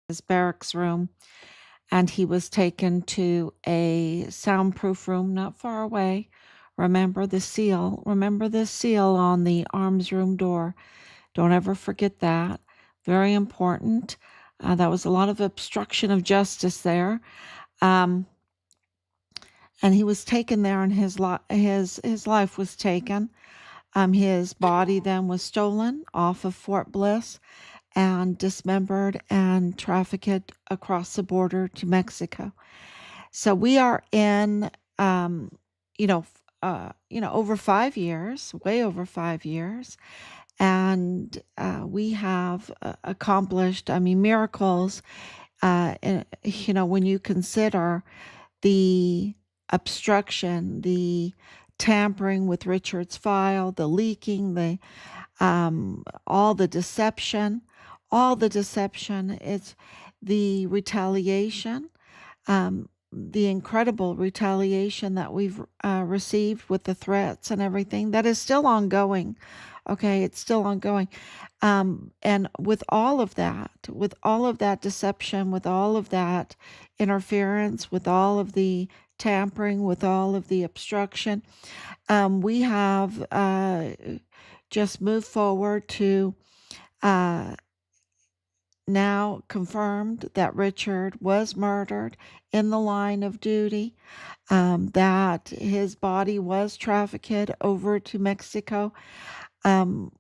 his barracks room, and he was taken to a soundproof room not far away. Remember the seal. Remember the seal on the arms room door. Don't ever forget that. Very important. That was a lot of obstruction of justice there. Um, and he was taken there, and his life was taken. His body then was stolen off of Fort Bliss and dismembered and trafficked across the border to Mexico. So we are in, you know, over 5 years, way over 5 years, and we have accomplished, miracles. When you consider the obstruction, the tampering with Richard's file, the leaking, the all the deception, it's the retaliation, the incredible retaliation that we've received with the threats and everything that is still ongoing. Okay, it's still ongoing. And with all of that deception, with all of that interference, with all of the tampering, with all of the obstruction, we have just moved forward to uh, now confirmed that Richard was murdered in the line of duty, that his body was trafficked over to Mexico. Um,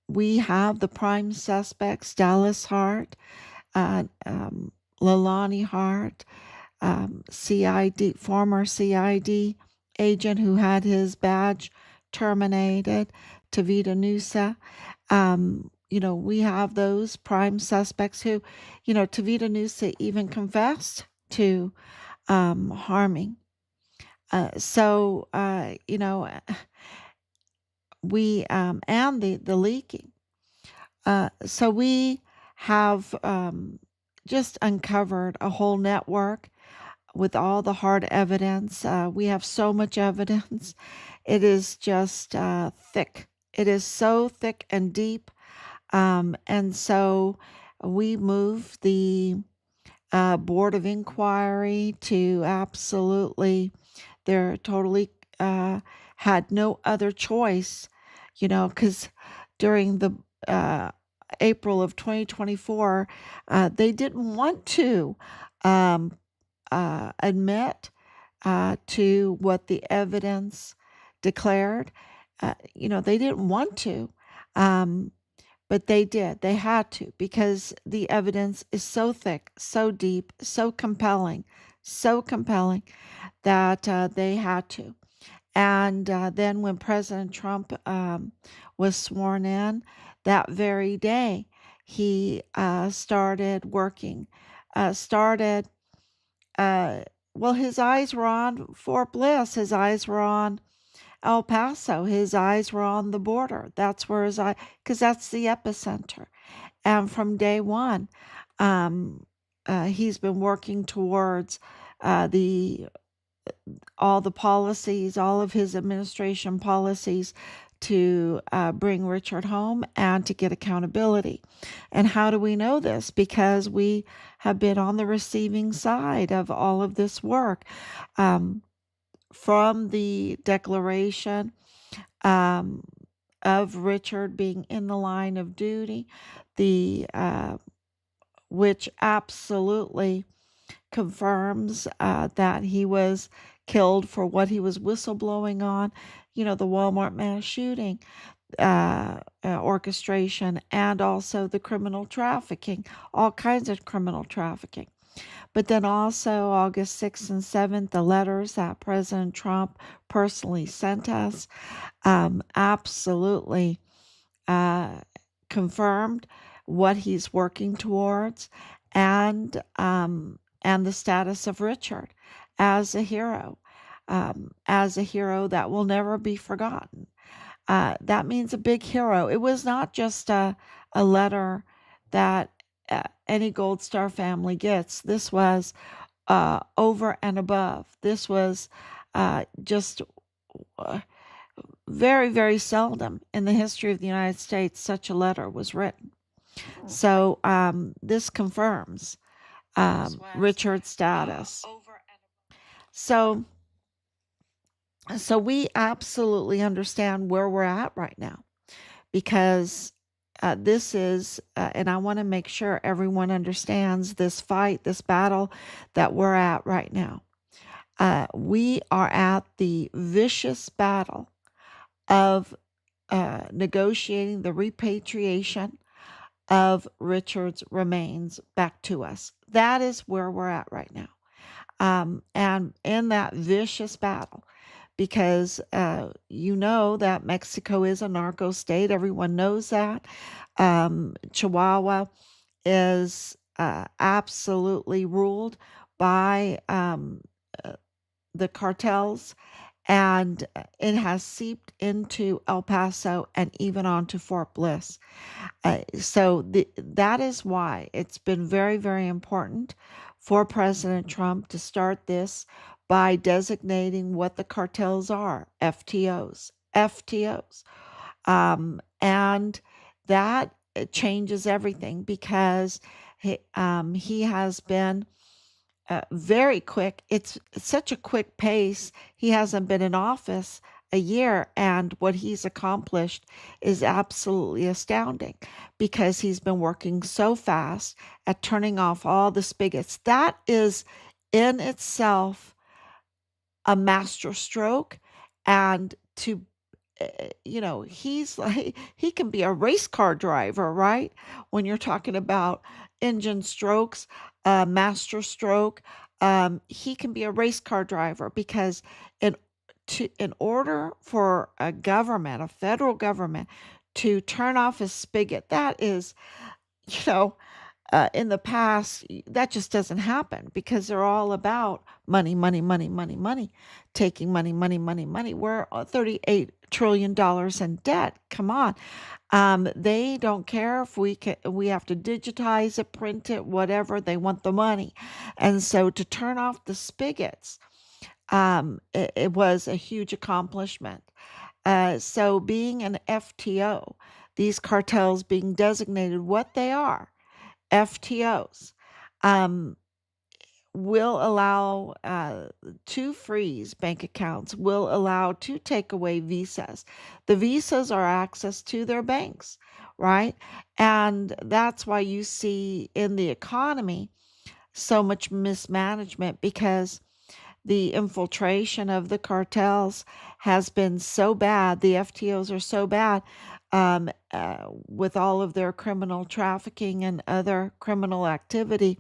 we have the prime suspects, Dallas Hart, Lalani Hart, former CID agent who had his badge terminated, Tavita Nusa. We have those prime suspects who, Tavita Nusa even confessed to harming. We and the leaking. So we have just uncovered a whole network with all the hard evidence. We have so much evidence. It is just thick. It is so thick and deep. And so we moved the Board of Inquiry to absolutely, they're totally had no other choice, because during the April of 2024, they didn't want to admit to what the evidence declared. They didn't want to, but they did. They had to, because the evidence is so thick, so deep, so compelling that they had to. And then when President Trump was sworn in, that very day, he started working, his eyes were on Fort Bliss. His eyes were on El Paso. His eyes were on the border. That's where his eye, because that's the epicenter. And from day one, he's been working towards all the policies, all of his administration policies to bring Richard home and to get accountability. And how do we know this? Because we have been on the receiving side of all of this work. From the declaration of Richard being in the line of duty, which absolutely confirms that he was killed for what he was whistleblowing on, the Walmart mass shooting orchestration, and also the criminal trafficking, all kinds of criminal trafficking. But then also August 6th and 7th, the letters that President Trump personally sent us absolutely confirmed what he's working towards, and the status of Richard as a hero that will never be forgotten. That means a big hero. It was not just a letter that any Gold Star family gets. This was over and above. This was just very, very seldom in the history of the United States such a letter was written. So this confirms Richard's status. So, so we absolutely understand where we're at right now because this is, and I want to make sure everyone understands this fight, this battle that we're at right now. We are at the vicious battle of negotiating the repatriation of Richard's remains back to us. That is where we're at right now. And in that vicious battle, because you know that Mexico is a narco state, everyone knows that. Chihuahua is absolutely ruled by the cartels, and it has seeped into El Paso and even onto Fort Bliss. That is why it's been very, very important for President Trump to start this by designating what the cartels are, FTOs, FTOs. And that changes everything because he has been very quick. It's such a quick pace. He hasn't been in office a year, and what he's accomplished is absolutely astounding because he's been working so fast at turning off all the spigots. That is in itself a master stroke, and to he's like, he can be a race car driver, right? When you're talking about engine strokes, master stroke, he can be a race car driver because in in order for a government, a federal government, to turn off a spigot, that is, you know, in the past, that just doesn't happen because they're all about money, money, money, money, money, taking money, money, money, money. We're $38 trillion in debt. Come on. They don't care if we have to digitize it, print it, whatever. They want the money. And so to turn off the spigots, it was a huge accomplishment. So being an FTO, these cartels being designated what they are, FTOs, um, will allow to freeze bank accounts, will allow to take away visas. The visas are access to their banks, right? And that's why you see in the economy so much mismanagement because the infiltration of the cartels has been so bad. The FTOs are so bad with all of their criminal trafficking and other criminal activity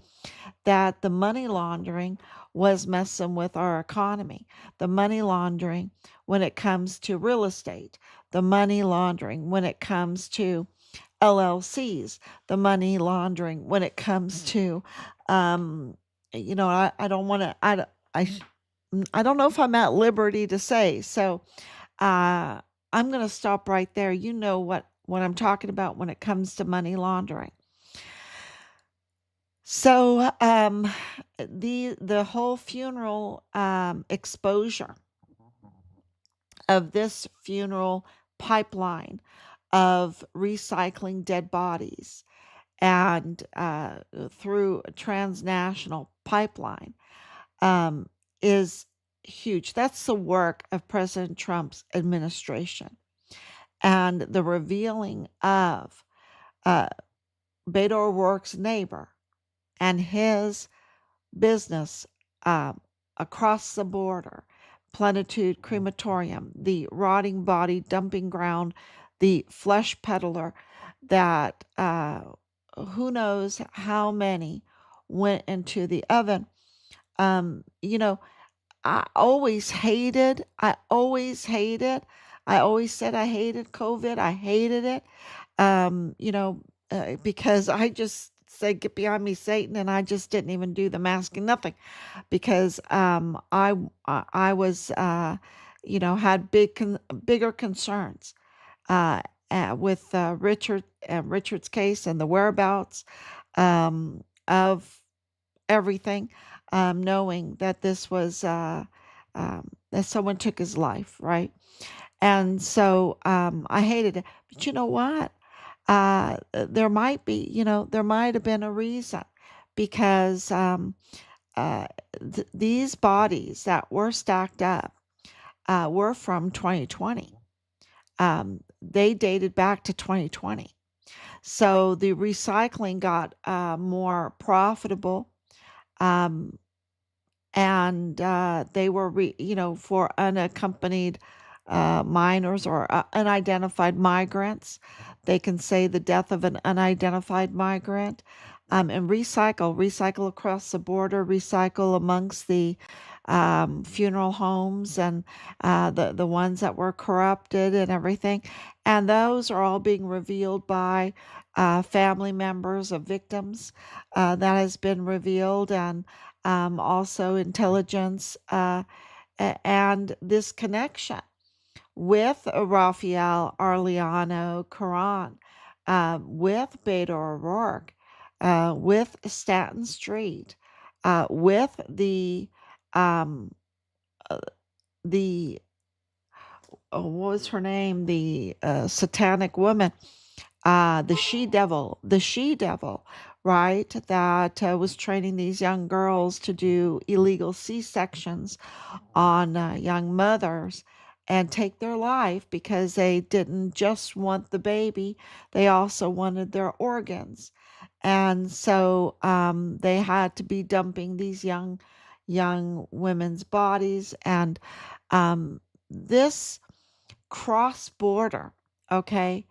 that the money laundering was messing with our economy. The money laundering when it comes to real estate, the money laundering when it comes to LLCs, the money laundering when it comes to, I don't want to, I don't know if I'm at liberty to say. So I'm going to stop right there. You know what I'm talking about when it comes to money laundering. So the whole funeral exposure of this funeral pipeline of recycling dead bodies and through a transnational pipeline is huge. That's the work of President Trump's administration. And the revealing of Beto O'Rourke's neighbor and his business across the border, Plenitude Crematorium, the rotting body dumping ground, the flesh peddler that who knows how many went into the oven. You know, I always hated, I always hated, I always said I hated COVID. I hated it. Because I just said, "Get behind me, Satan," and I just didn't even do the masking, nothing, because I was, had bigger concerns with Richard's case and the whereabouts of everything, knowing that this was that someone took his life, right? And so I hated it. But you know what? There might be, there might have been a reason because uh, these bodies that were stacked up were from 2020. They dated back to 2020. So the recycling got more profitable. Um, and they were, for unaccompanied minors or unidentified migrants. They can say the death of an unidentified migrant, and recycle across the border, recycle amongst the funeral homes and the ones that were corrupted and everything. And those are all being revealed by family members of victims. That has been revealed, and also intelligence, and this connection with Raphael Arliano Caron, with Beto O'Rourke, with Staten Street, with um, uh, the what was her name? The satanic woman, the she devil, right? That was training these young girls to do illegal C sections on young mothers and take their life because they didn't just want the baby, they also wanted their organs. And so they had to be dumping these young women's bodies. And this cross border, okay,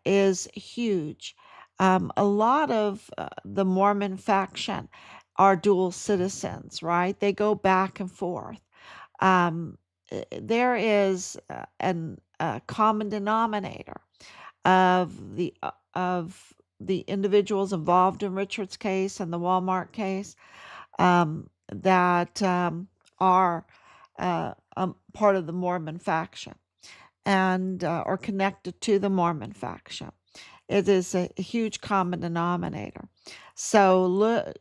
is huge. A lot of the Mormon faction are dual citizens, right? They go back and forth. Um, there is a common denominator of the individuals involved in Richard's case and the Walmart case, that are part of the Mormon faction, and or connected to the Mormon faction. It is a huge common denominator. So,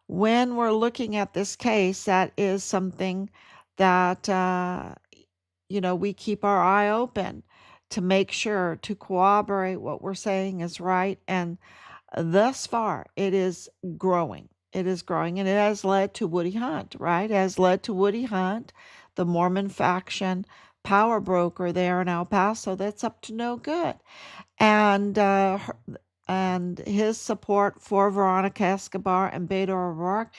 when we're looking at this case, that is something that we keep our eye open to make sure to corroborate what we're saying is right. And thus far, it is growing. It is growing, and it has led to Woody Hunt, right? It has led to Woody Hunt, the Mormon faction power broker there in El Paso, that's up to no good. And and his support for Veronica Escobar and Beto O'Rourke,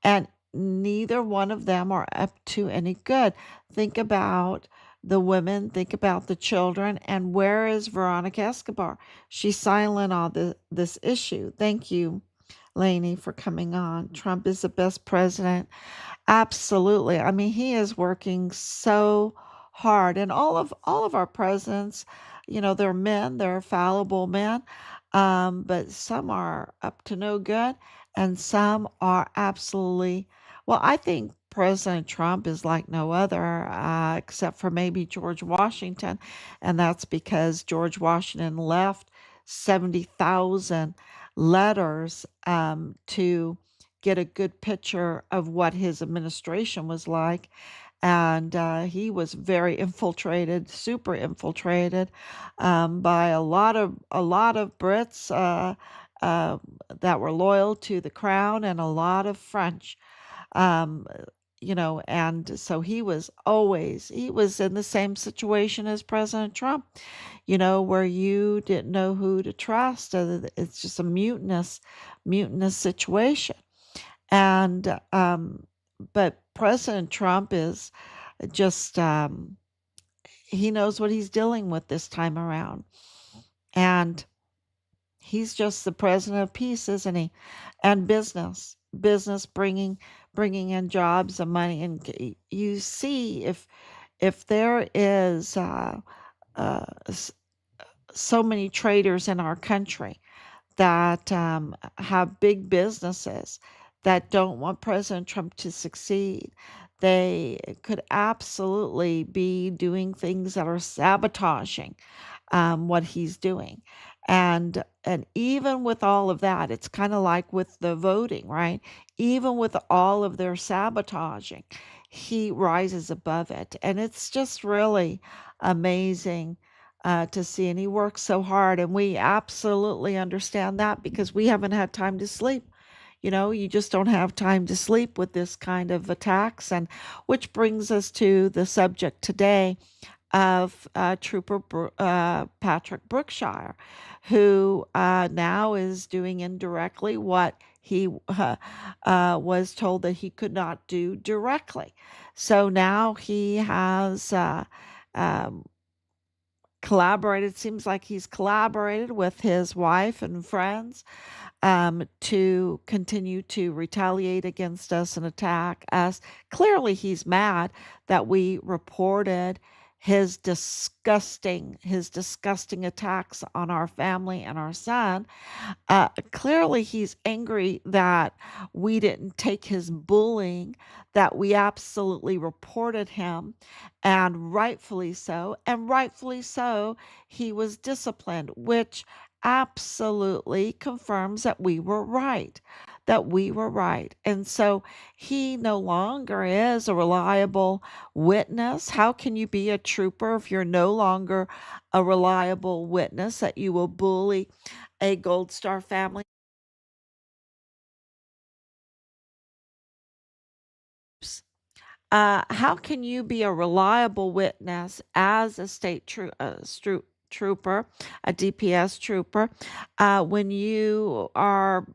and neither one of them are up to any good. Think about the women, think about the children, and where is Veronica Escobar? She's silent on this issue. Thank you, Lainey, for coming on. Trump is the best president. Absolutely. I mean, he is working so hard, and all of our presidents, they're men, they're fallible men, but some are up to no good, and some are absolutely. Well, I think President Trump is like no other, except for maybe George Washington, and that's because George Washington left 70,000 letters to get a good picture of what his administration was like. And he was very infiltrated, super infiltrated, by a lot of Brits uh, that were loyal to the crown, and a lot of French. Um, and so he was in the same situation as President Trump, where you didn't know who to trust. It's just a mutinous situation. And but President Trump is just he knows what he's dealing with this time around. And he's just the president of peace, isn't he? And business bringing in jobs and money. And you see, if there is uh, s- so many traders in our country that have big businesses that don't want President Trump to succeed. They could absolutely be doing things that are sabotaging what he's doing. And even with all of that, it's kind of like with the voting, right? Even with all of their sabotaging, he rises above it. And it's just really amazing to see. And he works so hard, and we absolutely understand that because we haven't had time to sleep. You just don't have time to sleep with this kind of attacks. And which brings us to the subject today of Patrick Brookshire, who now is doing indirectly what he was told that he could not do directly. So now he has um, collaborated, seems like he's collaborated with his wife and friends to continue to retaliate against us and attack us. Clearly, he's mad that we reported his disgusting attacks on our family and our son. Clearly, he's angry that we didn't take his bullying, that we absolutely reported him, and rightfully so. And rightfully so, he was disciplined, which absolutely confirms that we were right. That we were right. And so he no longer is a reliable witness. How can you be a trooper if you're no longer a reliable witness, that you will bully a Gold Star family? How can you be a reliable witness as a trooper, a DPS trooper, when you are,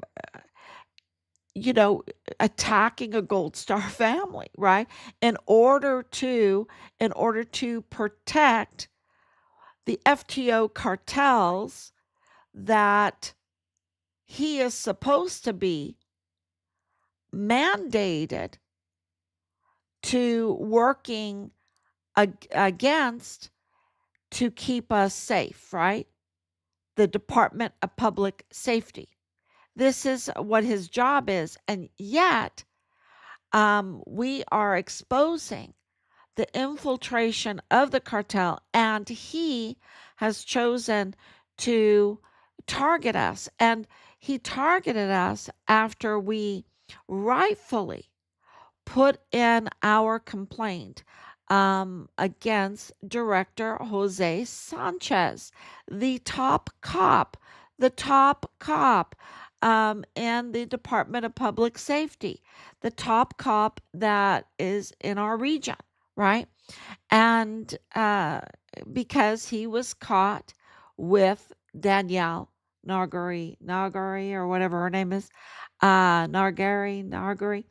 you know, attacking a Gold Star family, right? In order to protect the FTO cartels that he is supposed to be mandated to working against, to keep us safe, right? The Department of Public Safety. This is what his job is. And yet, we are exposing the infiltration of the cartel, and he has chosen to target us. And he targeted us after we rightfully put in our complaint against Director Jose Sanchez, the top cop in the Department of Public Safety, the top cop that is in our region, right? And because he was caught with Danielle Nagari, or whatever her name is, Nargari,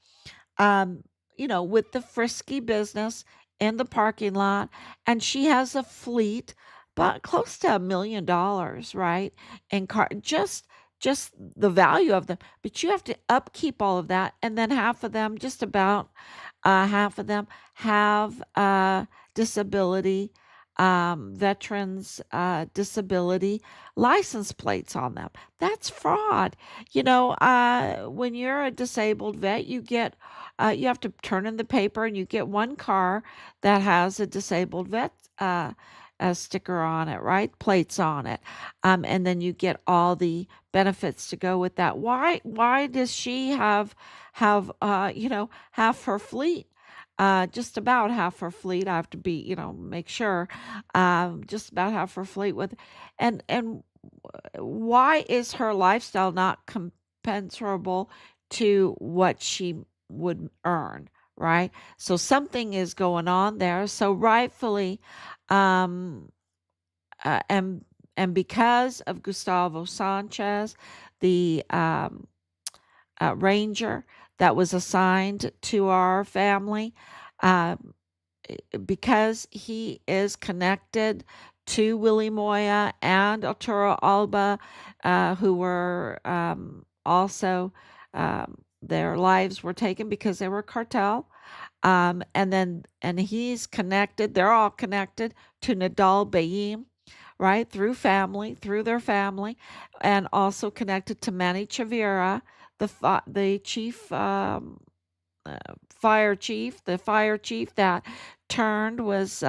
um, with the frisky business in the parking lot. And she has a fleet, but close to $1 million, right? And just the value of them. But you have to upkeep all of that. And then half of them have disability, veterans disability license plates on them. That's fraud. When you're a disabled vet, you have to turn in the paper, and you get one car that has a disabled vet a sticker on it, right? Plates on it. And then you get all the benefits to go with that. Why does she have half her fleet? Just about half her fleet. I have to make sure. Just about half her fleet with, and why is her lifestyle not compensable to what she would earn, right? So something is going on there. So rightfully, um, and because of Gustavo Sanchez, the ranger that was assigned to our family, uh, because he is connected to Willie Moya and Arturo Alba, who were also, their lives were taken because they were cartel. And he's connected, they're all connected to Nadal Bayim, right? Through their family, and also connected to Manny Chavira, the chief, uh, the fire chief that was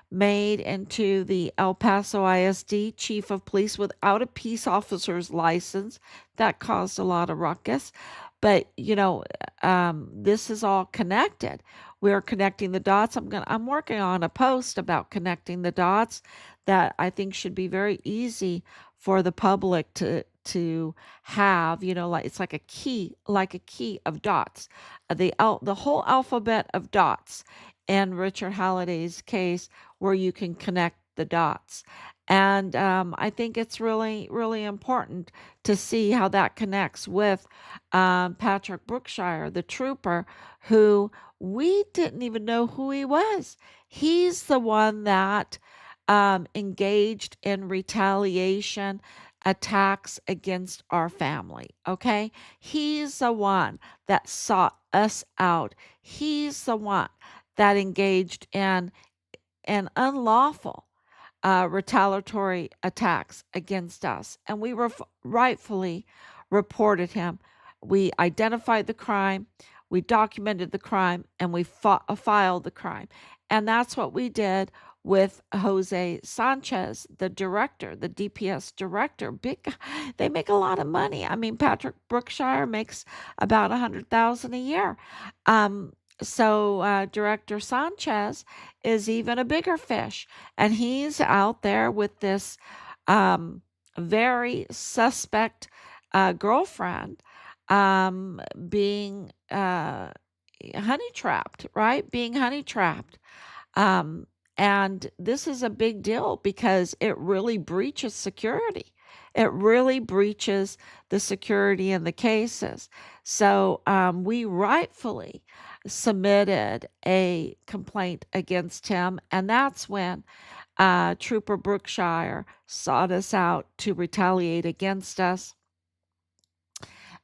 made into the El Paso ISD chief of police without a peace officer's license. That caused a lot of ruckus. But this is all connected. We're connecting the dots. I'm working on a post about connecting the dots that I think should be very easy for the public to have, like it's like a key of dots, the whole alphabet of dots in Richard Halliday's case, where you can connect the dots. And I think it's really, really important to see how that connects with Patrick Brookshier, the trooper, who we didn't even know who he was. He's the one that engaged in retaliation attacks against our family. Okay. He's the one that sought us out. He's the one that engaged in an unlawful retaliatory attacks against us. And we rightfully reported him. We identified the crime, we documented the crime, and we filed the crime. And that's what we did with Jose Sanchez, the director, the DPS director. They make a lot of money. I mean, Patrick Brookshier makes about 100,000 a year. Um, so Director Sanchez is even a bigger fish, and he's out there with this um, very suspect girlfriend being honey trapped, right? Being honey trapped. Um, and this is a big deal because it really breaches security. It really breaches the security in the cases. So we rightfully submitted a complaint against him, and that's when Trooper Brookshier sought us out to retaliate against us.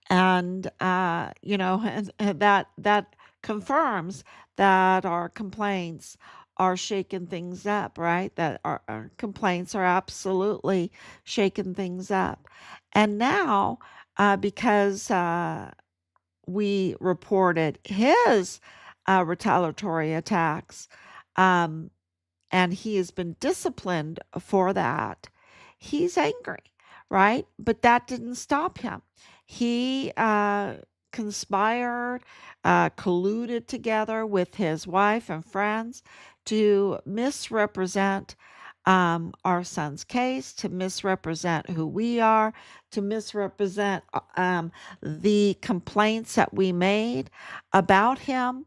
And and that confirms that our complaints are shaking things up, right? That our complaints are absolutely shaking things up. And now, because we reported his retaliatory attacks, um, and he has been disciplined for that, he's angry, right? But that didn't stop him. He conspired, colluded together with his wife and friends to misrepresent our son's case, to misrepresent who we are, to misrepresent the complaints that we made about him,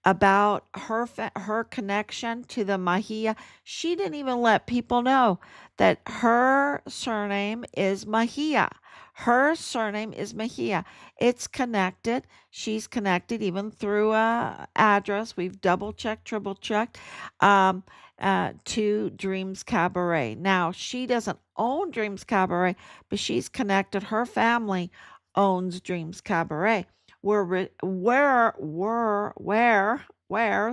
about her connection to the Mahia. She didn't even let people know that her surname is Mahia. Her surname is Mejia. It's connected. She's connected even through a address. We've double checked, triple checked, um, to Dreams Cabaret. Now she doesn't own Dreams Cabaret, but she's connected. Her family owns Dreams Cabaret. Where,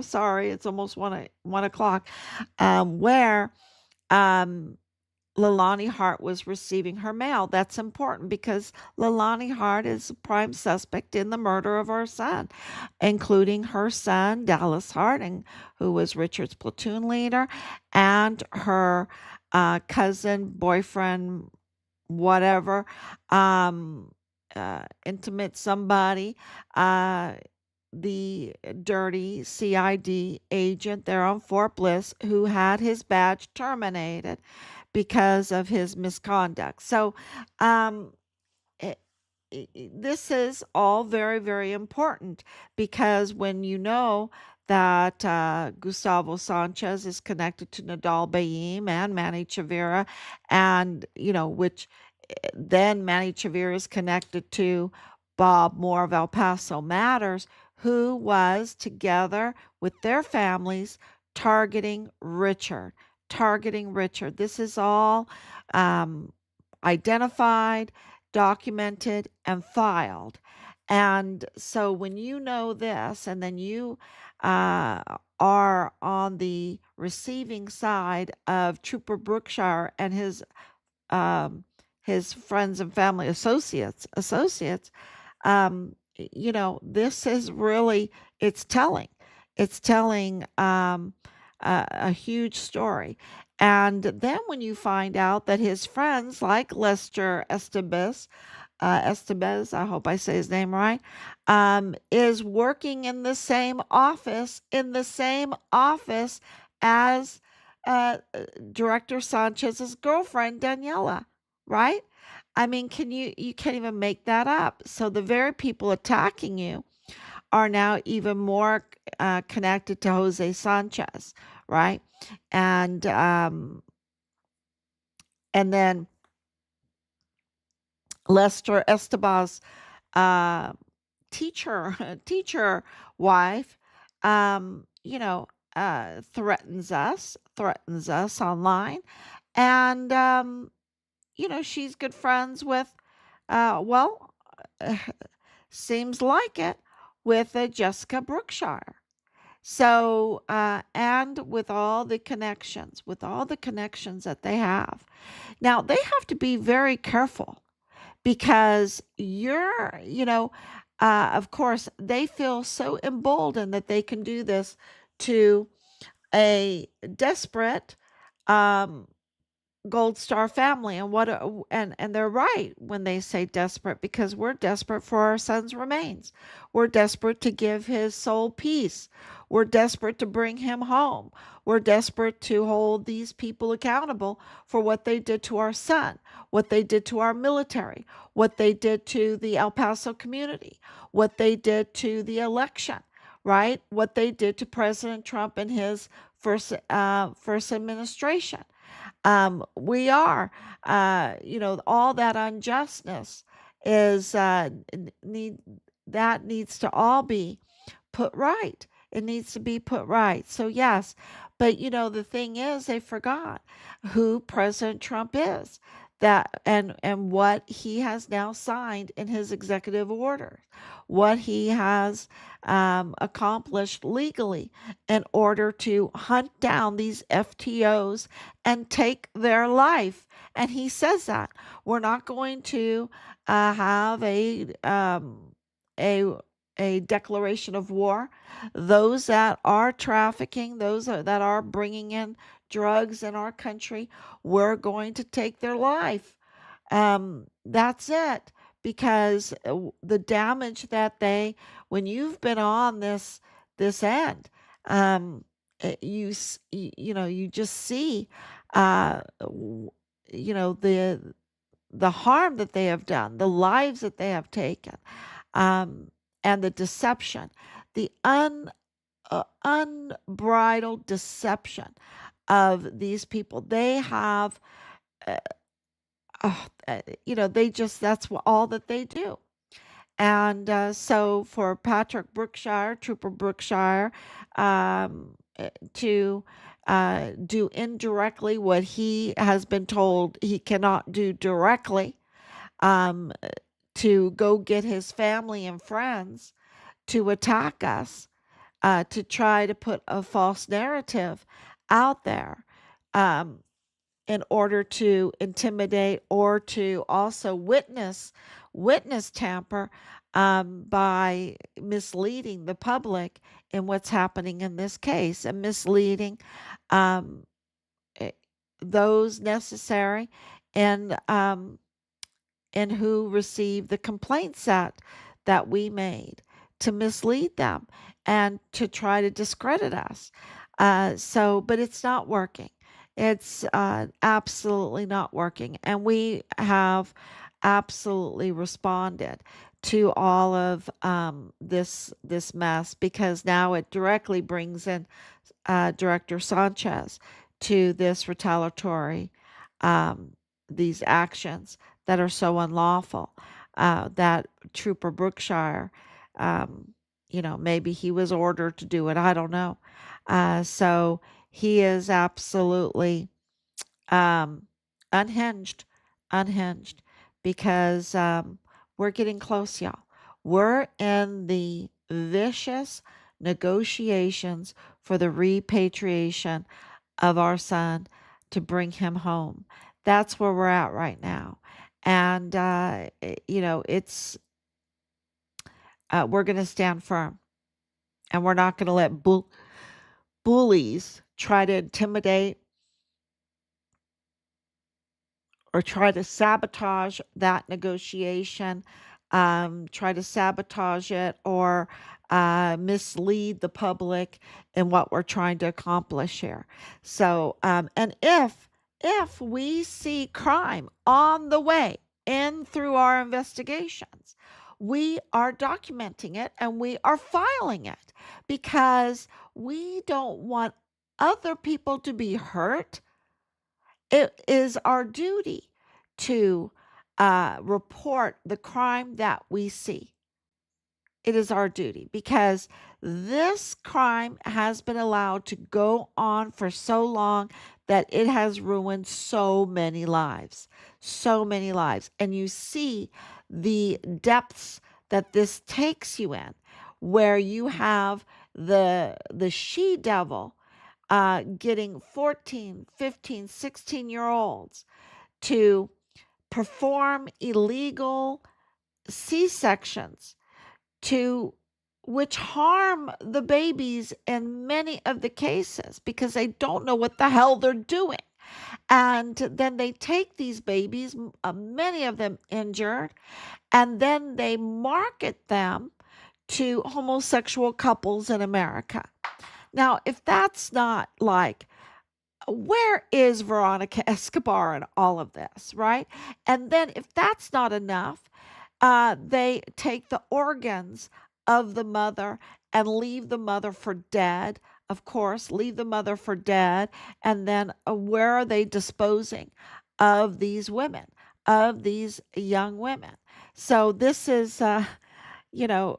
sorry, it's almost 1 o'clock, where um, Leilani Hart was receiving her mail. That's important because Leilani Hart is a prime suspect in the murder of our son, including her son, Dallas Hart, who was Richard's platoon leader, and her cousin, boyfriend, whatever, intimate somebody, uh, the dirty CID agent there on Fort Bliss who had his badge terminated because of his misconduct. So, um, it, this is all very, very important because when you know that Gustavo Sanchez is connected to Nadal Bayim and Manny Chavira, and which then Manny Chavira is connected to Bob Moore of El Paso Matters, who was together with their families targeting Richard. Targeting Richard. This is all um, identified, documented, and filed. And so when you know this, and then you uh, are on the receiving side of Trooper Brookshire and his friends and family associates, this is really, it's telling. It's telling a huge story. And then when you find out that his friends, like Lester Estebez, I hope I say his name right, is working in the same office as Director Sanchez's girlfriend, Daniela, right? I mean, you can't even make that up. So the very people attacking you are now even more connected to Jose Sanchez, right? And um, and then Lester Esteban's uh, teacher teacher wife, you know, threatens us online, and you know, she's good friends with, well, seems like it, with Jessica Brookshire. So, and with all the connections that they have. Now, they have to be very careful because of course, they feel so emboldened that they can do this to a desperate, um, Gold Star family. And and they're right when they say desperate, because we're desperate for our son's remains. We're desperate to give his soul peace. We're desperate to bring him home. We're desperate to hold these people accountable for what they did to our son, what they did to our military, what they did to the El Paso community, what they did to the election, right? What they did to President Trump and his first administration. We are, all that unjustness is need that needs to all be put right. It needs to be put right. So yes, but the thing is, they forgot who President Trump is, that and what he has now signed in his executive order, what he has accomplished legally in order to hunt down these FTOs and take their life. And he says that we're not going to have a a declaration of war. Those that are trafficking, that are bringing in drugs in our country, we're going to take their life. That's it. Because the damage that when you've been on this end, um, you just see, the harm that they have done, the lives that they have taken, um, and the deception, the unbridled deception of these people. They have, uh, that's all that they do. And so for Patrick Brookshire, Trooper Brookshire, to do indirectly what he has been told he cannot do directly, um, to go get his family and friends to attack us, to try to put a false narrative out there, um, in order to intimidate or to also witness tamper, by misleading the public in what's happening in this case, and misleading, um, eh, those necessary, and who received the complaints that we made, to mislead them and to try to discredit us. But it's not working. It's absolutely not working. And we have absolutely responded to all of this mess, because now it directly brings in Director Sanchez to this retaliatory, um, these actions that are so unlawful. That Trooper Brookshire, maybe he was ordered to do it. I don't know. So he is absolutely, um, unhinged, unhinged, because we're getting close, y'all. We're in the vicious negotiations for the repatriation of our son, to bring him home. That's where we're at right now. And, it's, we're going to stand firm, and we're not going to let bullies try to intimidate or try to sabotage that negotiation, try to sabotage it, or mislead the public in what we're trying to accomplish here. So, and if we see crime on the way in through our investigations, we are documenting it and we are filing it because we don't want other people to be hurt. It is our duty to report the crime that we see. It is our duty because this crime has been allowed to go on for so long that it has ruined so many lives, so many lives. And you see the depths that this takes you in, where you have the she devil getting 14, 15, 16-year olds to perform illegal C-sections, to which harm the babies in many of the cases because they don't know what the hell they're doing. And then they take these babies, many of them injured, and then they market them to homosexual couples in America. Now, if that's not like, where is Veronica Escobar in all of this, right? And then if that's not enough, they take the organs of the mother and leave the mother for dead. Of course, leave the mother for dead. And then where are they disposing of these women, of these young women? So this is, you know,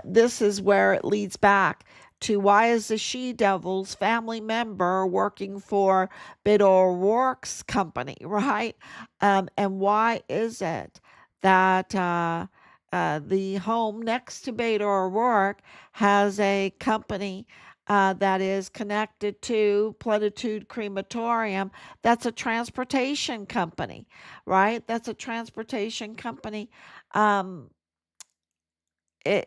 this is where it leads back to, why is the she devil's family member working for Beto O'Rourke's company, right? And why is it that the home next to Beto O'Rourke has a company that is connected to Plenitude Crematorium? That's a transportation company, right? That's a transportation company. Um, there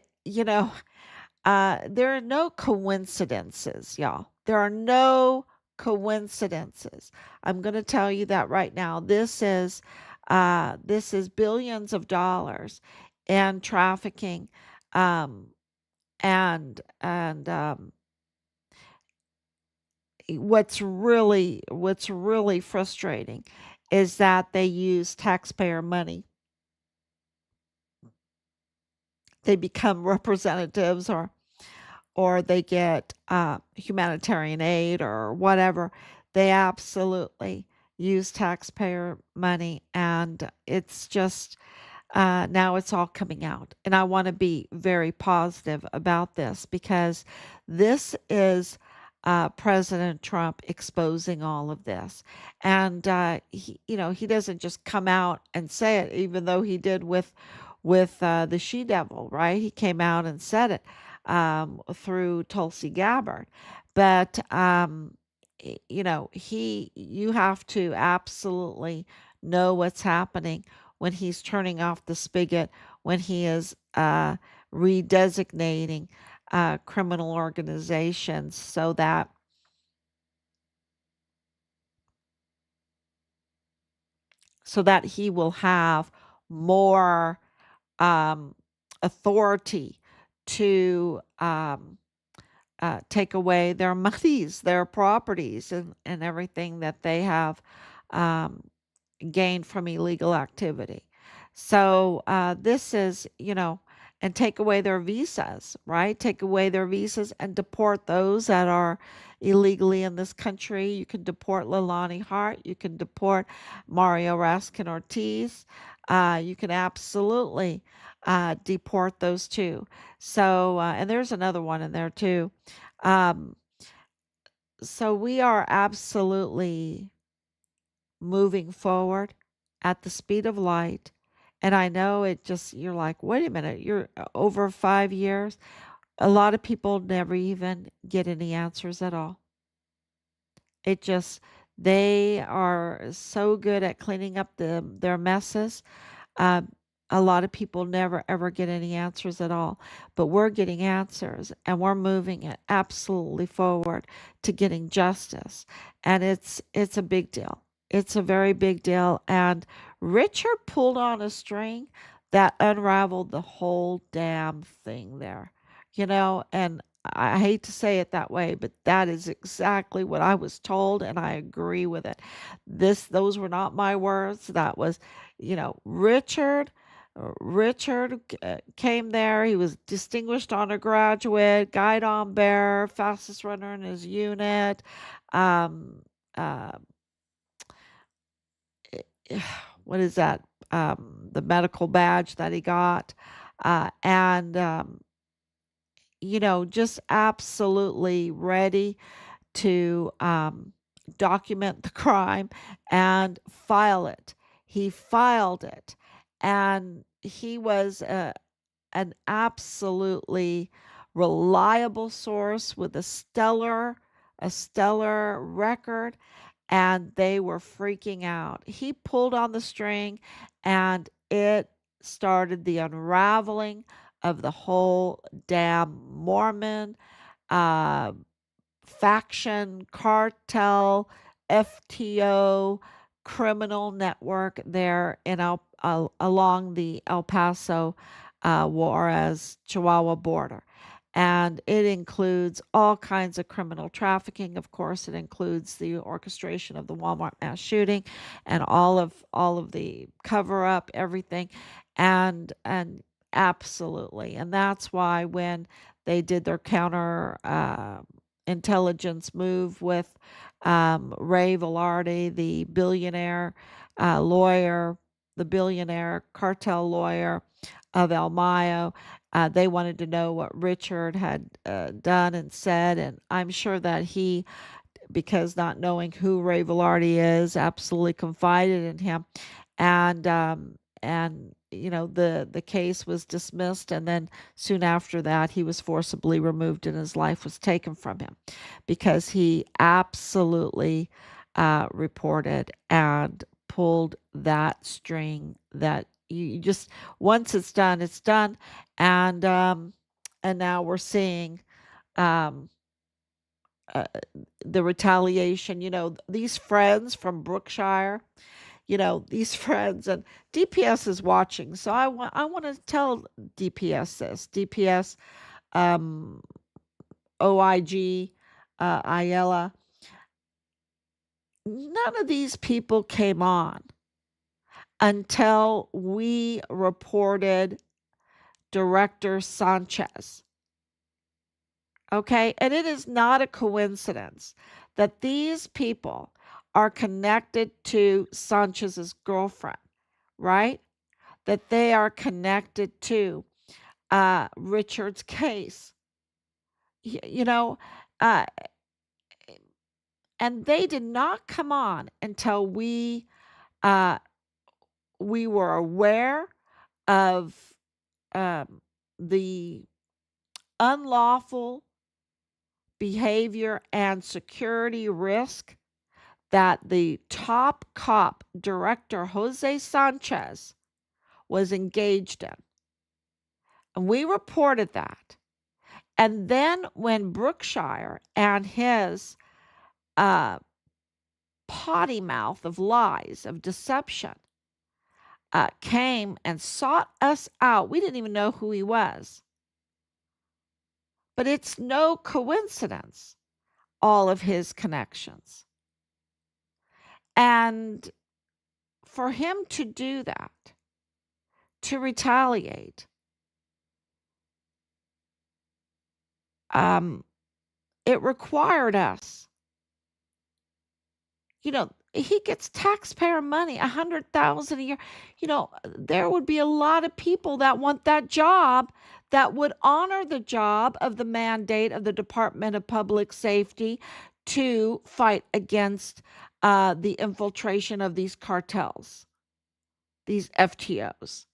are no coincidences, y'all. There are no coincidences. I'm going to tell you that right now. This is billions of dollars in trafficking, um, and what's really frustrating is that they use taxpayer money. They become representatives, or they get humanitarian aid or whatever. They absolutely use taxpayer money, and it's just, now it's all coming out. And I want to be very positive about this because this is President Trump exposing all of this. And he doesn't just come out and say it, even though he did with the she devil, right? He came out and said it through Tulsi Gabbard. But you have to absolutely know what's happening when he's turning off the spigot, when he is redesignating criminal organizations so that he will have more um, authority to take away their monies, their properties, and everything that they have um, gained from illegal activity. So this is, and take away their visas, right? Take away their visas and deport those that are illegally in this country. You can deport Leilani Hart. You can deport Mario Raskin Ortiz. You can absolutely deport those two. So, and there's another one in there too. Um, so we are absolutely moving forward at the speed of light. And I know you're like, wait a minute, you're over 5 years. A lot of people never even get any answers at all. It just, they are so good at cleaning up their messes. Um, a lot of people never ever get any answers at all, but we're getting answers and we're moving it absolutely forward to getting justice. And it's a big deal. It's a very big deal. And Richard pulled on a string that unraveled the whole damn thing there. And I hate to say it that way, but that is exactly what I was told, and I agree with it. Those were not my words. That was, Richard came there. He was distinguished honor graduate, guidon bearer, fastest runner in his unit. Um, uh, what is that? The medical badge that he got, and just absolutely ready to document the crime and file it. He filed it, and he was an absolutely reliable source with a stellar record, and they were freaking out. He pulled on the string, and it started the unraveling of the whole damn Mormon uh, faction, cartel, FTO, criminal network there along the El Paso, Juarez, Chihuahua border. And it includes all kinds of criminal trafficking. Of course, it includes the orchestration of the Walmart mass shooting and all of the cover up, everything. And absolutely. And that's why when they did their counter intelligence move with Ray Velarde, the billionaire lawyer, the billionaire cartel lawyer of El Mayo. They wanted to know what Richard had done and said, and I'm sure that he, because not knowing who Ray Velarde is, absolutely confided in him, and the case was dismissed, and then soon after that he was forcibly removed and his life was taken from him because he absolutely reported and pulled that string that you just once it's done, and now we're seeing um, uh, the retaliation. These friends from Brookshire, these friends, and DPS is watching. So I want to tell DPS this. DPS, um, OIG, Ayala. None of these people came on until we reported Director Sanchez. Okay. And it is not a coincidence that these people are connected to Sanchez's girlfriend, right? That they are connected to Richard's case, you know, uh, and they did not come on until uh, we were aware of um, the unlawful behavior and security risk that the top cop director Jose Sanchez was engaged in. And we reported that. And then when Brookshier and his uh, potty mouth of lies, of deception, came and sought us out, we didn't even know who he was. But it's no coincidence, all of his connections. And for him to do that, to retaliate, um, it required us. He gets taxpayer money, 100,000 a year. There would be a lot of people that want that job, that would honor the job of the mandate of the Department of Public Safety to fight against the infiltration of these cartels, these FTOs.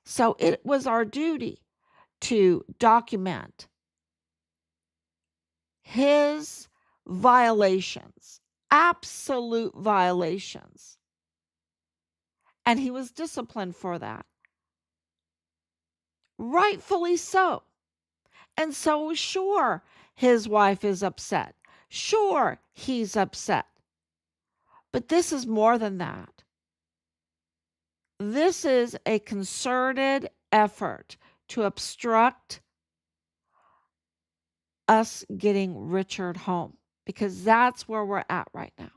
So it was our duty to document his violations, absolute violations. And he was disciplined for that. Rightfully so. And so, sure, his wife is upset. Sure, he's upset. But this is more than that. This is a concerted effort to obstruct us getting Richard home, because that's where we're at right now.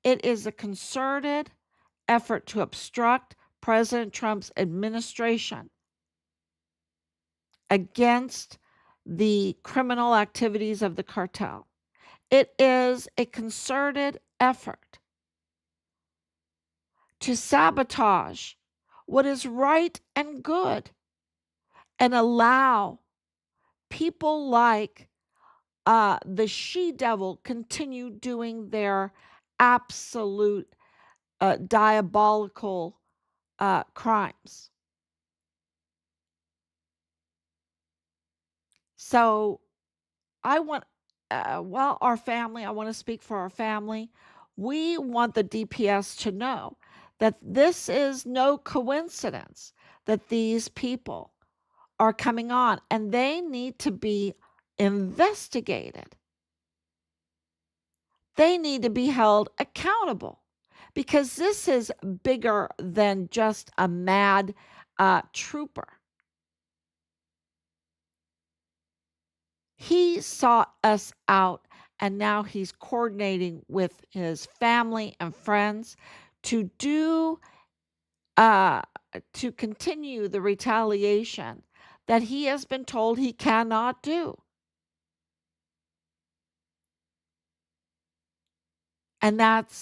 It is a concerted effort to obstruct President Trump's administration against the criminal activities of the cartel. It is a concerted effort to sabotage what is right and good and allow people like the she-devil continue doing their absolute diabolical crimes. So I want, our family, I want to speak for our family. We want the DPS to know that this is no coincidence that these people are coming on, and they need to be investigated. They need to be held accountable, because this is bigger than just a mad trooper. He sought us out, and now he's coordinating with his family and friends to do to continue the retaliation that he has been told he cannot do. And that's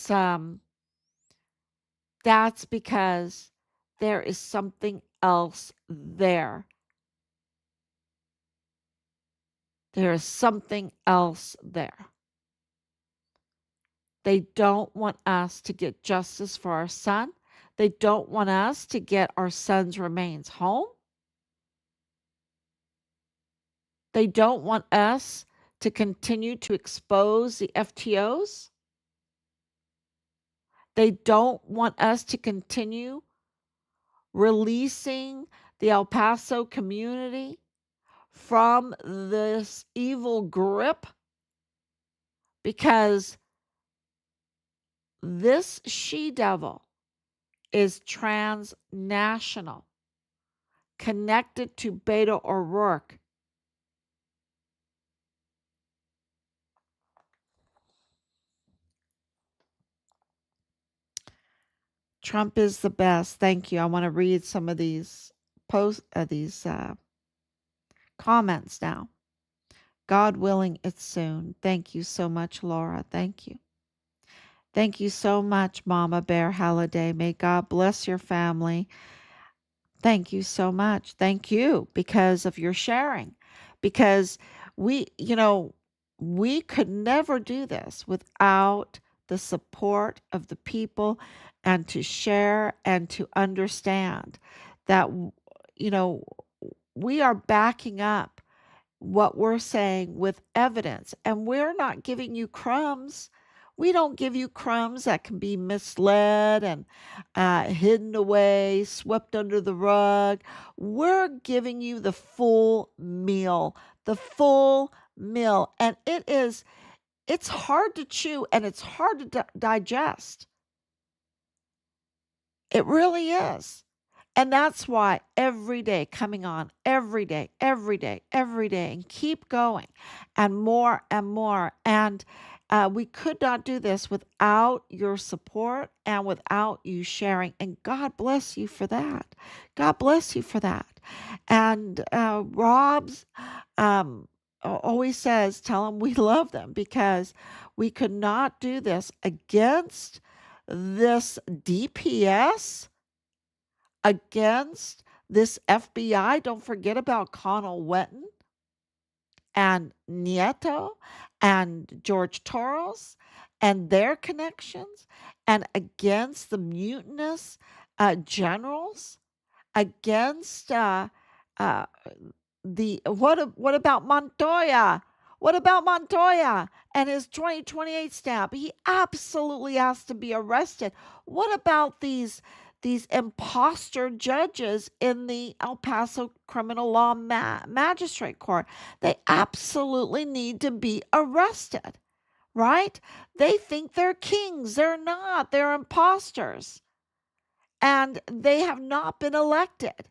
because there is something else there. There is something else there. They don't want us to get justice for our son. They don't want us to get our son's remains home. They don't want us to continue to expose the FTOs. They don't want us to continue releasing the El Paso community from this evil grip, because this she-devil is transnational, connected to Beto O'Rourke. Trump is the best. Thank you. I want to read some of these comments now. God willing, it's soon. Thank you so much, Laura. Thank you. Thank you so much, Mama Bear Halliday. May God bless your family. Thank you so much. Thank you, because of your sharing. Because we could never do this without the support of the people, and to share and to understand that, you know, we are backing up what we're saying with evidence, and we're not giving you crumbs. We don't give you crumbs that can be misled and hidden away, swept under the rug. We're giving you the full meal, the full meal. And it's hard to chew, and it's hard to digest. It really is. And that's why every day coming on, every day, every day, every day, and keep going, and more and more. And we could not do this without your support and without you sharing. And God bless you for that. God bless you for that. And Rob's always says, tell them we love them, because we could not do this against this DPS, against this FBI. Don't forget about Connell Wetton and Nieto and George Toros and their connections, and against the mutinous generals, against uh, what about Montoya? What about Montoya and his 2028 stamp? He absolutely has to be arrested. What about these imposter judges in the El Paso Criminal Law Magistrate Court? They absolutely need to be arrested, right? They think they're kings. They're not. They're imposters. And they have not been elected.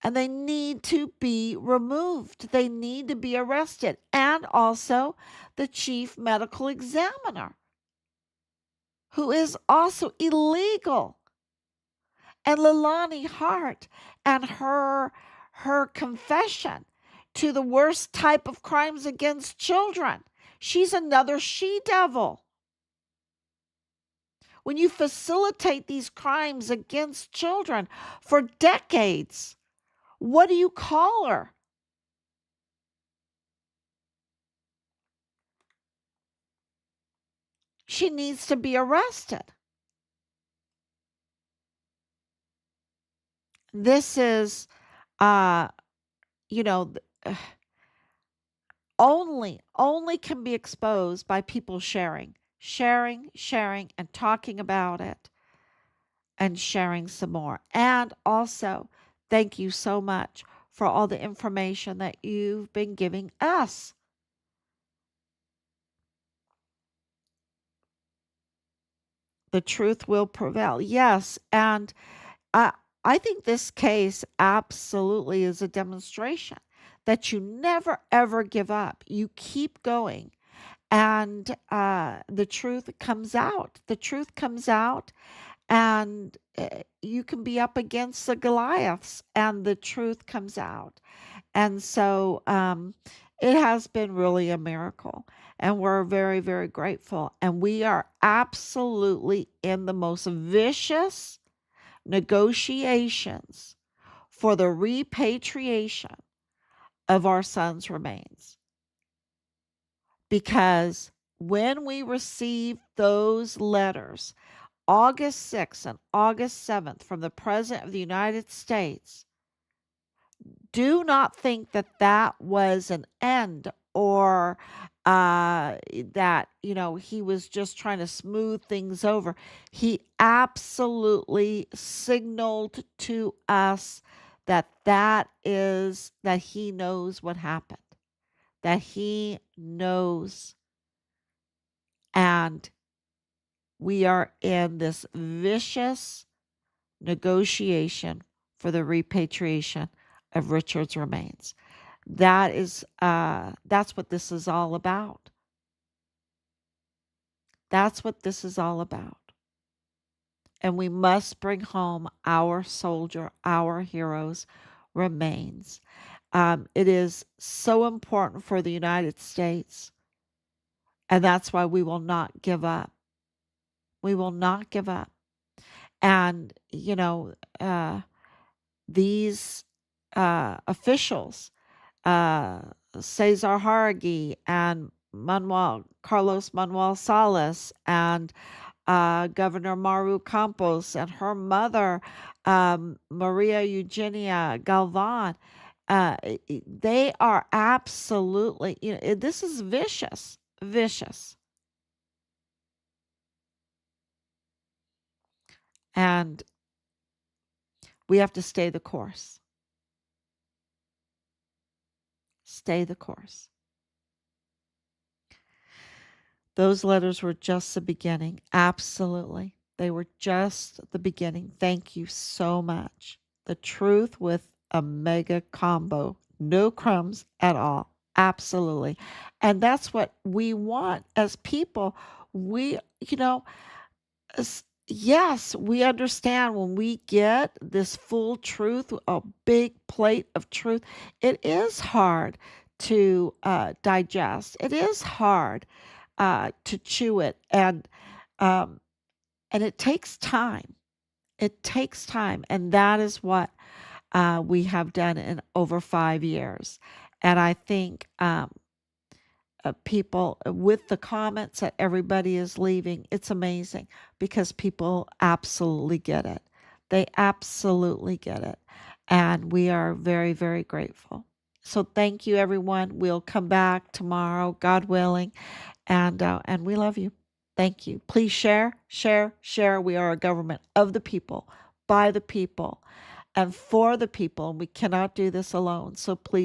And they need to be removed. They need to be arrested. And also the chief medical examiner, who is also illegal. And Leilani Hart and her confession to the worst type of crimes against children. She's another she-devil. When you facilitate these crimes against children for decades, what do you call her? She needs to be arrested. This is, you know, only can be exposed by people sharing, and talking about it and sharing some more. And also, thank you so much for all the information that you've been giving us. The truth will prevail. Yes, and I think this case absolutely is a demonstration that you never ever give up. You keep going, and the truth comes out. The truth comes out, and you can be up against the Goliaths, and the truth comes out. And so it has been really a miracle. And we're very, very grateful. And we are absolutely in the most vicious negotiations for the repatriation of our son's remains. Because when we received those letters, August 6th and August 7th, from the President of the United States, do not think that that was an end, or that, he was just trying to smooth things over. He absolutely signaled to us that he knows what happened, that he knows. And we are in this vicious negotiation for the repatriation of Richard's remains. That's what this is all about. That's what this is all about. And we must bring home our soldier, our hero's remains. It is so important for the United States, and that's why we will not give up. We will not give up. And, these officials, Cesar Haragi and Carlos Manuel Salas, and Governor Maru Campos and her mother, Maria Eugenia Galvan. They are absolutely, this is vicious, vicious. And we have to stay the course. Stay the course. Those letters were just the beginning. Absolutely. They were just the beginning. Thank you so much. The truth with a mega combo. No crumbs at all. Absolutely. And that's what we want as people. We, yes, we understand when we get this full truth, a big plate of truth, it is hard to digest. It is hard to chew it, um, and it takes time. It takes time, and that is what we have done in over 5 years. And I think people, with the comments that everybody is leaving, it's amazing because people absolutely get it. They absolutely get it, and we are very, very grateful. So thank you, everyone. We'll come back tomorrow, God willing, and we love you. Thank you. Please share, share, share. We are a government of the people, by the people, and for the people. And we cannot do this alone. So please.